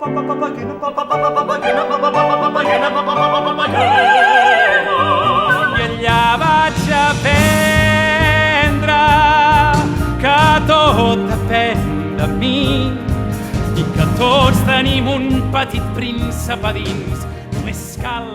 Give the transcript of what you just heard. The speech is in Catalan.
I allà vaig aprendre que tot depèn de mi i que tots tenim un petit príncep a dins. Només cal